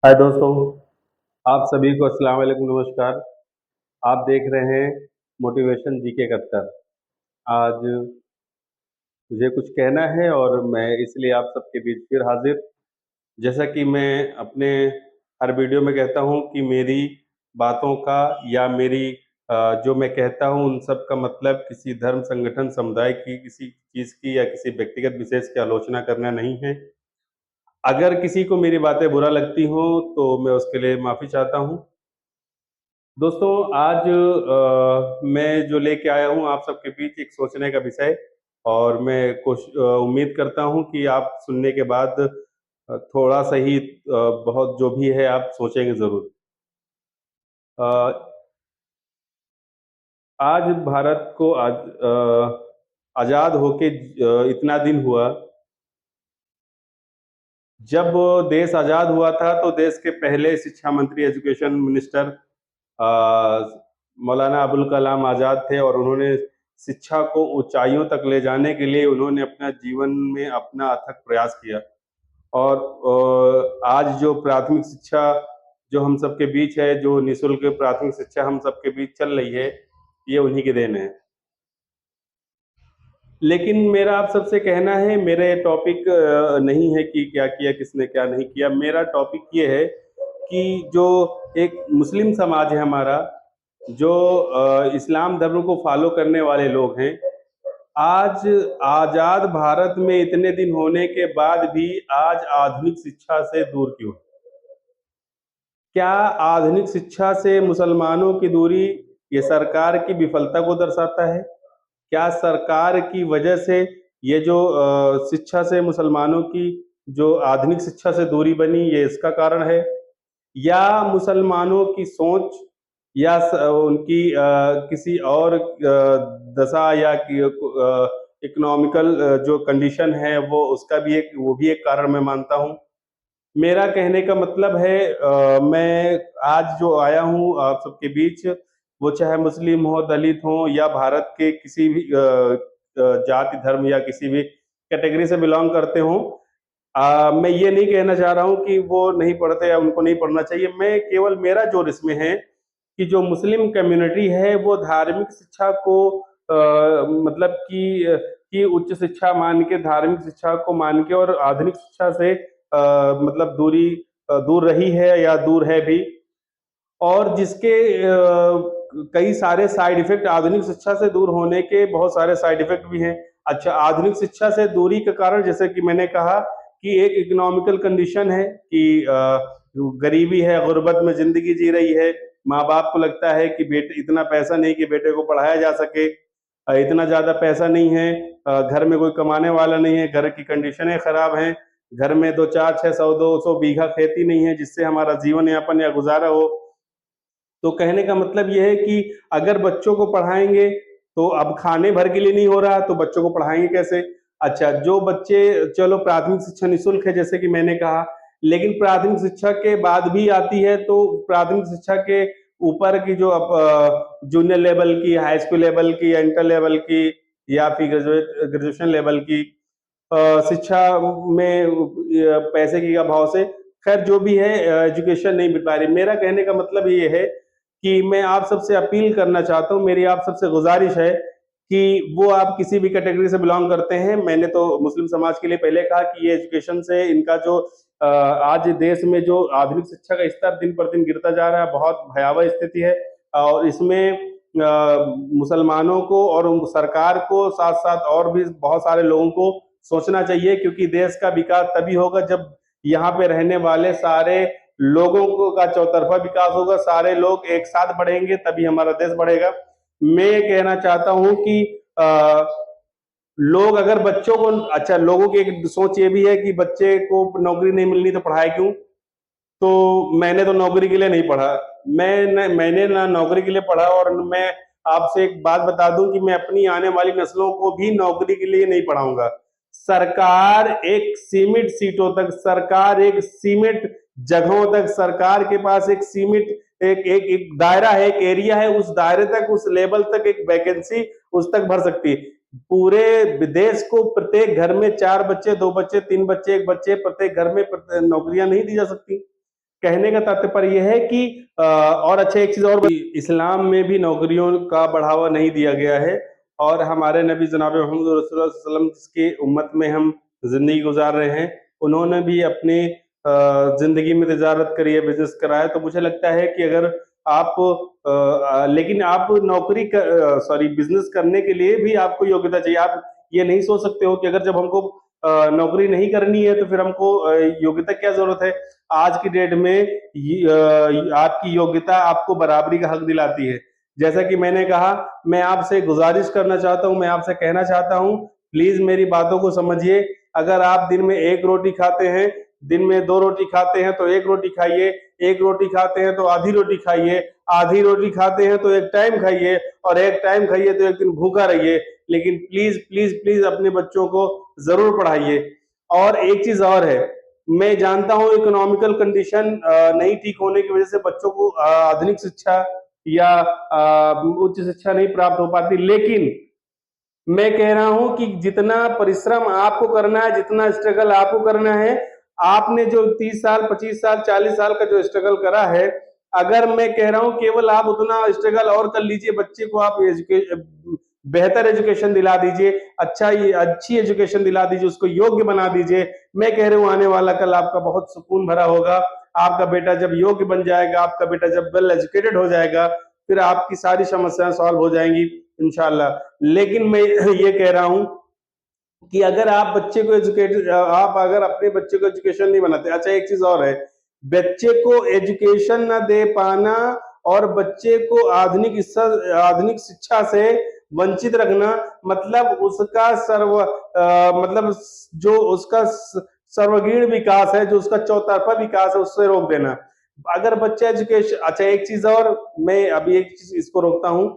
हाय दोस्तों, आप सभी को अस्सलाम वालेकुम, नमस्कार। आप देख रहे हैं मोटिवेशन जीके कत्तर। आज मुझे कुछ कहना है और मैं इसलिए आप सबके बीच फिर हाजिर। जैसा कि मैं अपने हर वीडियो में कहता हूँ कि मेरी बातों का या मेरी जो मैं कहता हूँ उन सब का मतलब किसी धर्म, संगठन, समुदाय की किसी चीज़ की या किसी व्यक्तिगत विशेष की आलोचना करना नहीं है। अगर किसी को मेरी बातें बुरा लगती हों तो मैं उसके लिए माफ़ी चाहता हूँ। दोस्तों, आज मैं जो लेके आया हूँ आप सबके बीच एक सोचने का विषय और मैं उम्मीद करता हूँ कि आप सुनने के बाद थोड़ा-सा ही बहुत जो भी है आप सोचेंगे ज़रूर। अ, आज भारत को आज़ाद होके इतना दिन हुआ। जब देश आज़ाद हुआ था तो देश के पहले शिक्षा मंत्री, एजुकेशन मिनिस्टर मौलाना अबुल कलाम आज़ाद थे और उन्होंने शिक्षा को ऊंचाइयों तक ले जाने के लिए उन्होंने अपना जीवन में अपना अथक प्रयास किया और आज जो प्राथमिक शिक्षा जो हम सबके बीच है, जो निःशुल्क प्राथमिक शिक्षा हम सबके बीच चल रही है, ये उन्हीं की देन है। लेकिन मेरा आप सबसे कहना है, मेरे टॉपिक नहीं है कि क्या किया किसने क्या नहीं किया। मेरा टॉपिक ये है कि जो एक मुस्लिम समाज है हमारा, जो इस्लाम धर्म को फॉलो करने वाले लोग हैं, आज आजाद भारत में इतने दिन होने के बाद भी आज आधुनिक शिक्षा से दूर क्यों? क्या आधुनिक शिक्षा से मुसलमानों की दूरी ये सरकार की विफलता को दर्शाता है? क्या सरकार की वजह से ये जो शिक्षा से मुसलमानों की जो आधुनिक शिक्षा से दूरी बनी ये इसका कारण है? या मुसलमानों की सोच या उनकी किसी और दशा या इकोनॉमिकल जो कंडीशन है वो भी एक कारण मैं मानता हूँ। मेरा कहने का मतलब है मैं आज जो आया हूँ आप सबके बीच, वो चाहे मुस्लिम हो, दलित हो या भारत के किसी भी जाति, धर्म या किसी भी कैटेगरी से बिलॉन्ग करते हों। मैं ये नहीं कहना चाह रहा हूँ कि वो नहीं पढ़ते या उनको नहीं पढ़ना चाहिए। मैं केवल मेरा जोर इसमें है कि जो मुस्लिम कम्युनिटी है वो धार्मिक शिक्षा को मतलब कि उच्च शिक्षा मान के, धार्मिक शिक्षा को मान के और आधुनिक शिक्षा से मतलब दूर रही है या दूर है भी और जिसके कई सारे साइड इफ़ेक्ट, आधुनिक शिक्षा से दूर होने के बहुत सारे साइड इफ़ेक्ट भी हैं। अच्छा, आधुनिक शिक्षा से दूरी के कारण जैसे कि मैंने कहा कि एक इकोनॉमिकल कंडीशन है कि गरीबी है, गुर्बत में ज़िंदगी जी रही है। माँ-बाप को लगता है कि बेटे इतना पैसा नहीं कि बेटे को पढ़ाया जा सके। इतना ज़्यादा पैसा नहीं है, घर में कोई कमाने वाला नहीं है, घर की कंडीशनें खराब हैं, घर में 2 4 600 200 बीघा खेती नहीं है जिससे हमारा जीवन यापन या गुज़ारा हो। तो कहने का मतलब ये है कि अगर बच्चों को पढ़ाएँगे, तो अब खाने भर के लिए नहीं हो रहा, तो बच्चों को पढ़ाएँगे कैसे? अच्छा, जो बच्चे चलो प्राथमिक शिक्षा निःशुल्क है जैसे कि मैंने कहा, लेकिन प्राथमिक शिक्षा के बाद भी आती है तो प्राथमिक शिक्षा के ऊपर की जो जूनियर लेवल की, हाई स्कूल लेवल की, इंटर लेवल की या फिर ग्रेजुएशन लेवल की शिक्षा में पैसे के अभाव से खैर जो भी है एजुकेशन नहीं मिल पा रही। मेरा कहने का मतलब ये है कि मैं आप सबसे अपील करना चाहता हूँ, मेरी आप सबसे गुज़ारिश है कि वो आप किसी भी कैटेगरी से बिलॉन्ग करते हैं। मैंने तो मुस्लिम समाज के लिए पहले कहा कि ये एजुकेशन से इनका जो आज देश में जो आधुनिक शिक्षा का स्तर दिन पर दिन गिरता जा रहा है, बहुत भयावह स्थिति है और इसमें मुसलमानों को और सरकार को साथ-साथ और भी बहुत सारे लोगों को सोचना चाहिए क्योंकि देश का विकास तभी होगा जब यहाँ पे रहने वाले सारे लोगों को का चौतरफा विकास होगा, सारे लोग एक साथ बढ़ेंगे तभी हमारा देश बढ़ेगा। मैं ये कहना चाहता हूँ कि अ, लोग अगर बच्चों को अच्छा लोगों की एक सोच ये भी है कि बच्चे को नौकरी नहीं मिलनी तो पढ़ाए क्यों? तो मैंने तो नौकरी के लिए नहीं पढ़ा। मैंने ना नौकरी के लिए पढ़ा और मैं आपसे एक बात बता दूं कि मैं अपनी आने वाली नस्लों को भी नौकरी के लिए नहीं पढ़ाऊंगा। सरकार एक सीमित सीटों तक, सरकार एक सीमित जगहों तक, सरकार के पास एक सीमित एक दायरा है, एक एरिया है, उस दायरे तक, उस लेवल तक एक वैकेंसी उस तक भर सकती है। पूरे देश को प्रत्येक घर में 4 बच्चे, 2 बच्चे, 3 बच्चे, 1 बच्चे प्रत्येक घर में नौकरियां नहीं दी जा सकती। कहने का तात्पर्य यह है कि और अच्छा एक चीज और, इस्लाम में भी नौकरियों का बढ़ावा नहीं दिया गया है, और हमारे नबी जनाब मोहम्मद रसूलुल्लाह सल्लल्लाहु अलैहि वसल्लम जिसके उम्मत में हम जिंदगी गुजार रहे हैं, उन्होंने भी अपने जिंदगी में तिजारत करी है, बिजनेस करा है। तो मुझे लगता है कि अगर आप लेकिन आप नौकरी सॉरी बिजनेस करने के लिए भी आपको योग्यता चाहिए। आप ये नहीं सोच सकते हो कि अगर जब हमको नौकरी नहीं करनी है तो फिर हमको योग्यता क्या जरूरत है। आज की डेट में आपकी योग्यता आपको बराबरी का हक दिलाती है। जैसा कि मैंने कहा, मैं आपसे गुजारिश करना चाहता हूं, मैं आपसे कहना चाहता हूं, प्लीज मेरी बातों को समझिए। अगर आप दिन में एक रोटी खाते हैं, दिन में दो रोटी खाते हैं तो एक रोटी खाइए, एक रोटी खाते हैं तो आधी रोटी खाइए, आधी रोटी खाते हैं तो एक टाइम खाइए, और एक टाइम खाइए तो एक दिन भूखा रहिए। लेकिन प्लीज प्लीज प्लीज अपने बच्चों को जरूर पढ़ाइए। और एक चीज और है, मैं जानता हूं इकोनॉमिकल कंडीशन नहीं ठीक होने की वजह से बच्चों को आधुनिक शिक्षा या उच्च शिक्षा नहीं प्राप्त हो पाती, लेकिन मैं कह रहा हूं कि जितना परिश्रम आपको करना है, जितना स्ट्रगल आपको करना है, आपने जो 30 साल 25 साल 40 साल का जो स्ट्रगल करा है, अगर मैं कह रहा हूं केवल आप उतना स्ट्रगल और कर लीजिए, बच्चे को आप बेहतर एजुकेशन दिला दीजिए, अच्छी एजुकेशन दिला दीजिए, उसको योग्य बना दीजिए। मैं कह रहा हूं आने वाला कल आपका बहुत सुकून भरा होगा। आपका बेटा जब योग्य बन जाएगा, आपका बेटा जब वेल एजुकेटेड हो जाएगा, फिर आपकी सारी समस्याएं सॉल्व हो जाएंगी इंशाल्लाह। लेकिन मैं ये कह रहा हूं कि अगर आप बच्चे को आप अगर अपने बच्चे को एजुकेशन नहीं बनाते। अच्छा एक चीज और है, बच्चे को एजुकेशन न दे पाना और बच्चे को आधुनिक शिक्षा से वंचित रखना, मतलब उसका मतलब जो उसका सर्वगीण विकास है, जो उसका चौतरफा विकास है, उससे रोक देना। अगर बच्चा एजुकेशन, अच्छा एक चीज और, मैं अभी एक चीज इसको रोकता हूं।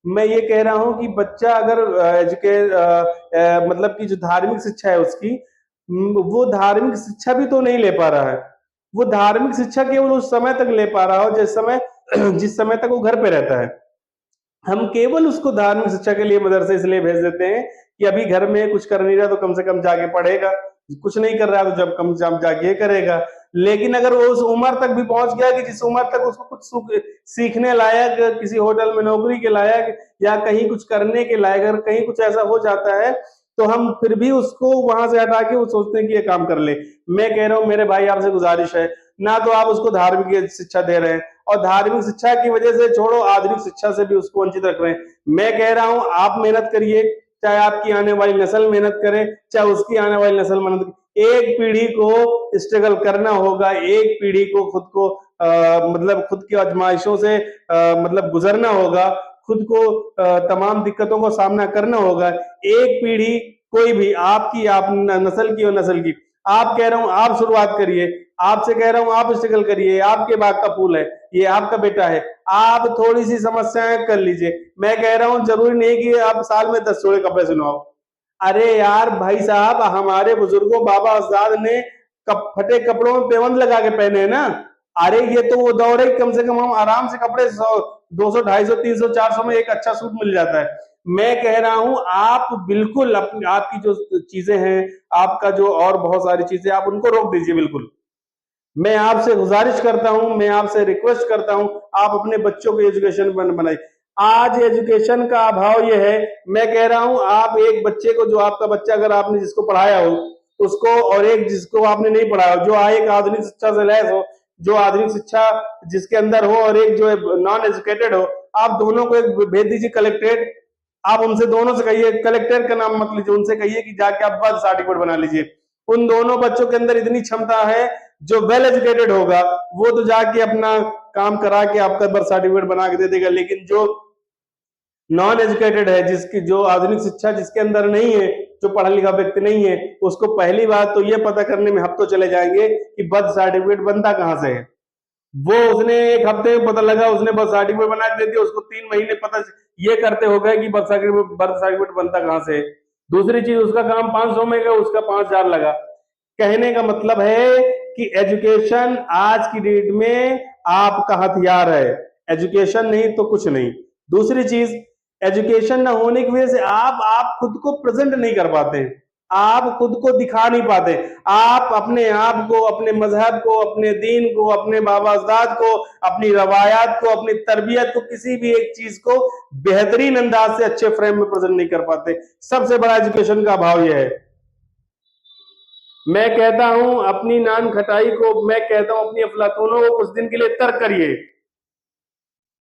मैं ये कह रहा हूं कि बच्चा अगर मतलब कि जो धार्मिक शिक्षा है उसकी, वो धार्मिक शिक्षा भी तो नहीं ले पा रहा है। वो धार्मिक शिक्षा केवल उस समय तक ले पा रहा हो जिस समय तक वो घर पे रहता है। हम केवल उसको धार्मिक शिक्षा के लिए मदरसे इसलिए भेज देते हैं कि अभी घर में कुछ कर नहीं रहा तो कम से कम जाके पढ़ेगा, कुछ नहीं कर रहा है तो जब कम से कम जाके ये करेगा। लेकिन अगर वो उस उम्र तक भी पहुंच गया कि जिस उम्र तक उसको कुछ सीखने लायक, किसी होटल में नौकरी के लायक या कहीं कुछ करने के लायक, अगर कहीं कुछ ऐसा हो जाता है तो हम फिर भी उसको वहां से हटा के वो सोचते हैं कि ये काम कर ले। मैं कह रहा हूं मेरे भाई आपसे गुजारिश है, ना तो आप उसको धार्मिक शिक्षा दे रहे हैं, और धार्मिक शिक्षा की वजह से छोड़ो, आधुनिक शिक्षा से भी उसको वंचित रख रहे हैं। मैं कह रहा हूं आप मेहनत करिए, चाहे आपकी आने वाली नस्ल मेहनत करे, चाहे उसकी आने वाली नस्ल मेहनत करे। एक पीढ़ी को स्ट्रगल करना होगा, एक पीढ़ी को खुद को मतलब खुद की आजमाइशों से मतलब गुजरना होगा, खुद को तमाम दिक्कतों को सामना करना होगा। एक पीढ़ी कोई भी, आपकी, आप नस्ल की और नस्ल की, आप कह रहा हूं आप शुरुआत करिए, आपसे कह रहा हूं आप स्ट्रगल करिए। आपके बाग का फूल है, ये आपका बेटा है, आप थोड़ी सी समस्याएं कर लीजिए। मैं कह रहा हूं जरूरी नहीं कि आप साल में 10 जोड़े कपड़े सिलवाओ। अरे यार भाई साहब, हमारे बुजुर्गों बाबा अजदाद ने फटे कपड़ों में पेवंद लगा के पहने हैं ना। अरे ये तो वो दौर है, कम से कम हम आराम से कपड़े 100 200 250 300 400 में एक अच्छा सूट मिल जाता है। मैं कह रहा हूं आप बिल्कुल अपनी, आपकी जो चीजें हैं, आपका जो और बहुत सारी चीजें, आप उनको रोक दीजिए बिल्कुल। मैं आपसे गुजारिश करता हूं, मैं आपसे रिक्वेस्ट करता हूं, आप अपने बच्चों को एजुकेशन बनाइए। आज एजुकेशन का अभाव यह है, मैं कह रहा हूं आप एक बच्चे को, जो आपका बच्चा अगर आपने जिसको पढ़ाया हो उसको, और एक जिसको आपने नहीं पढ़ाया हो, जो एक आधुनिक शिक्षा से लैस हो, जो आधुनिक शिक्षा जिसके अंदर हो, और एक जो नॉन एजुकेटेड हो, आप दोनों को एक भेज दीजिए कलेक्ट्रेट। आप उनसे दोनों से कहिए, कलेक्टर का नाम मत लीजिए, उनसे कहिए कि जाके आप बर्थ सर्टिफिकेट बना लीजिए। उन दोनों बच्चों के अंदर इतनी क्षमता है, जो वेल एजुकेटेड होगा वो तो जाके अपना काम करा के आपका बर्थ सर्टिफिकेट बना के दे देगा, लेकिन जो नॉन एजुकेटेड है, जिसकी जो आधुनिक शिक्षा जिसके अंदर नहीं है, जो पढ़ा लिखा व्यक्ति नहीं है, उसको पहली बात तो ये पता करने में हफ्तों चले जाएंगे कि बर्थ सर्टिफिकेट बनता कहां से है। वो उसने एक हफ्ते में पता लगा, उसने बर्थ सर्टिफिकेट बना के दे दिया, उसको 3 महीने पता ये करते हो गए कि बर्थ सर्टिफिकेट बनता कहां से है। दूसरी चीज, उसका काम 500 में गया, उसका 5,000 लगा। कहने का मतलब है कि एजुकेशन आज की डेट में आपका हथियार है, एजुकेशन नहीं तो कुछ नहीं। दूसरी चीज, एजुकेशन ना होने की वजह से आप खुद को प्रेजेंट नहीं कर पाते हैं। आप खुद को दिखा नहीं पाते। आप अपने आप को, अपने मजहब को, अपने दीन को, अपने बाबा अजदाद को, अपनी रवायात को, अपनी तरबियत को, किसी भी एक चीज को बेहतरीन अंदाज से अच्छे फ्रेम में प्रेजेंट नहीं कर पाते। सबसे बड़ा एजुकेशन का अभाव यह है। मैं कहता हूं अपनी नान खटाई को, मैं कहता हूं अपनी अफलातूनों को कुछ दिन के लिए तर्क करिए।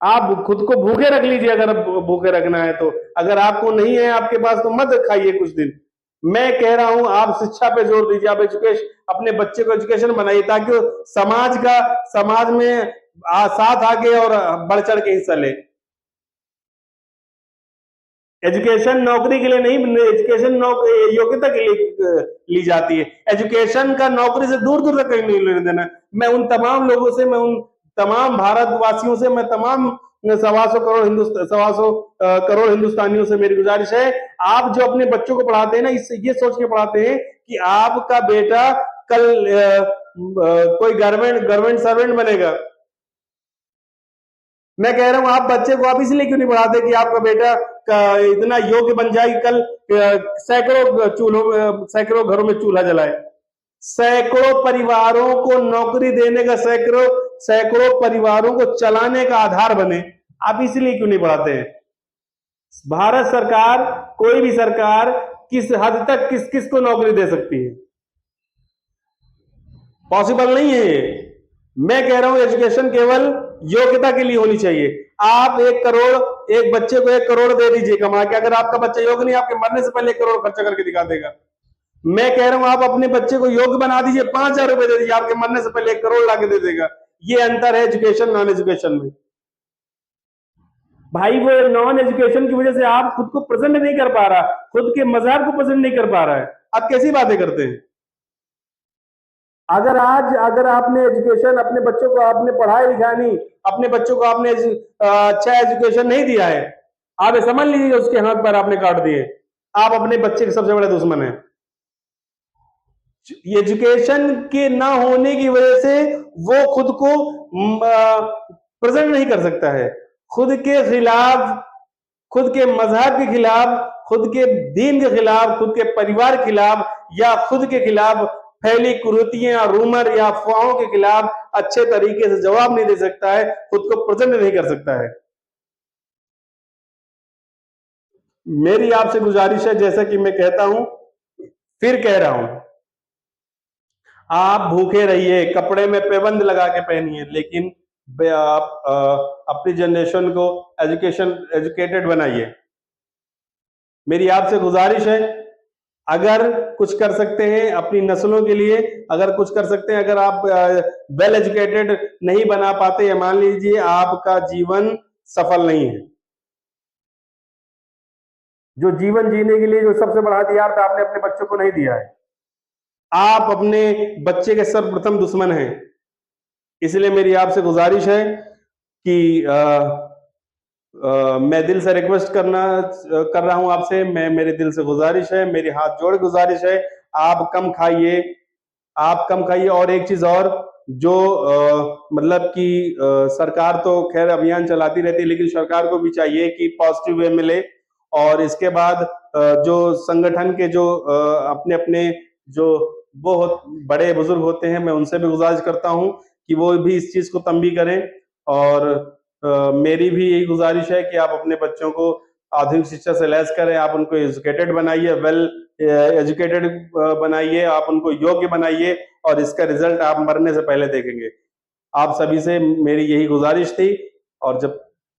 आप खुद को भूखे रख लीजिए अगर भूखे रखना है तो। अगर आपको नहीं है आपके पास तो मत खाइए कुछ दिन। मैं कह रहा हूं आप शिक्षा पे जोर दीजिए, आप एजुकेशन, अपने बच्चे को एजुकेशन बनाइए ताकि वो समाज में साथ आके और बढ़ चढ़ के हिस्सा ले। एजुकेशन नौकरी के लिए नहीं, एजुकेशन योग्यता के लिए ली जाती है। एजुकेशन का नौकरी से दूर दूर तक कहीं नहीं लेने देना। मैं उन तमाम लोगों से, मैं उन तमाम भारतवासियों से, मैं तमाम 125 करोड़ हिंदुस्तानियों से मेरी गुजारिश है, आप जो अपने बच्चों को पढ़ाते हैं ना, इससे ये सोच के पढ़ाते हैं कि आपका बेटा कल कोई गवर्नमेंट सर्वेंट बनेगा। मैं कह रहा हूं आप बच्चे को आप इसलिए क्यों नहीं पढ़ाते कि आपका बेटा इतना योग्य बन जाए कि कल सैकड़ों घरों में चूल्हा जलाए, सैकड़ों परिवारों को नौकरी देने का, सैकड़ों परिवारों को चलाने का आधार बने। आप इसलिए क्यों नहीं पढ़ाते हैं? भारत सरकार, कोई भी सरकार किस हद तक किस किस को नौकरी दे सकती है? पॉसिबल नहीं है ये। मैं कह रहा हूं एजुकेशन केवल योग्यता के लिए होनी चाहिए। आप 1 करोड़, एक बच्चे को 1 करोड़ दे दीजिए कमा के, अगर आपका बच्चा योग्य नहीं, आपके मरने से पहले 1 करोड़ खर्चा करके दिखा देगा। मैं कह रहा हूं आप अपने बच्चे को योग्य बना दीजिए, 5,000 रुपए दे दीजिए, आपके मरने से पहले 1 करोड़ लाके दे देगा। ये अंतर है एजुकेशन नॉन एजुकेशन में। भाई वो नॉन एजुकेशन की वजह से आप खुद को प्रेजेंट नहीं कर पा रहा, खुद के मजहब को प्रेजेंट नहीं कर पा रहा है। आप कैसी बातें करते हैं? अगर आपने एजुकेशन, अपने बच्चों को आपने पढ़ाया लिखा नहीं, अपने बच्चों को आपने अच्छा एजुकेशन नहीं दिया है, आप ये समझ लीजिए उसके हाथ पैर आपने काट दिए, आप अपने बच्चे के सबसे बड़े दुश्मन हैं। एजुकेशन के ना होने की वजह से वो खुद को प्रेजेंट नहीं कर सकता है, खुद के खिलाफ, खुद के मजहब के खिलाफ, खुद के दीन के खिलाफ, खुद के परिवार के खिलाफ, या खुद के खिलाफ फैली कुरीतियां, रूमर या अफवाहों के खिलाफ अच्छे तरीके से जवाब नहीं दे सकता है, खुद को प्रेजेंट नहीं कर सकता है। मेरी आपसे गुजारिश है, जैसा कि मैं कहता हूं, फिर कह रहा हूं, आप भूखे रहिए, कपड़े में पाबंद लगा के पहनिए, लेकिन आप अपनी जनरेशन को एजुकेटेड बनाइए। मेरी आपसे गुजारिश है, अगर कुछ कर सकते हैं अपनी नस्लों के लिए, अगर कुछ कर सकते हैं, अगर आप वेल एजुकेटेड नहीं बना पाते, या मान लीजिए आपका जीवन सफल नहीं है, जो जीवन जीने के लिए जो सबसे बड़ा हथियार था आपने अपने बच्चों को नहीं दिया है, आप अपने बच्चे के सर्वप्रथम दुश्मन हैं। इसलिए मेरी आपसे गुजारिश है कि मैं दिल से रिक्वेस्ट कर रहा हूं आपसे, मेरे दिल से गुजारिश है, मेरी हाथ जोड़ गुजारिश है, आप कम खाइए, आप कम खाइए। और एक चीज और, जो मतलब कि सरकार तो खैर अभियान चलाती रहती है, लेकिन सरकार को भी चाहिए कि पॉजिटिव वे मिले। और इसके बाद जो संगठन के जो अपने अपने जो वो बड़े बुजुर्ग होते हैं, मैं उनसे भी गुजारिश करता हूं कि वो भी इस चीज को तंबी करें। और मेरी भी यही गुजारिश है कि आप अपने बच्चों को आधुनिक शिक्षा से लैस करें, आप उनको एजुकेटेड बनाइए, वेल एजुकेटेड बनाइए, आप उनको योग्य बनाइए, और इसका रिजल्ट आप मरने से पहले देखेंगे। आप सभी से मेरी यही गुजारिश थी। और जब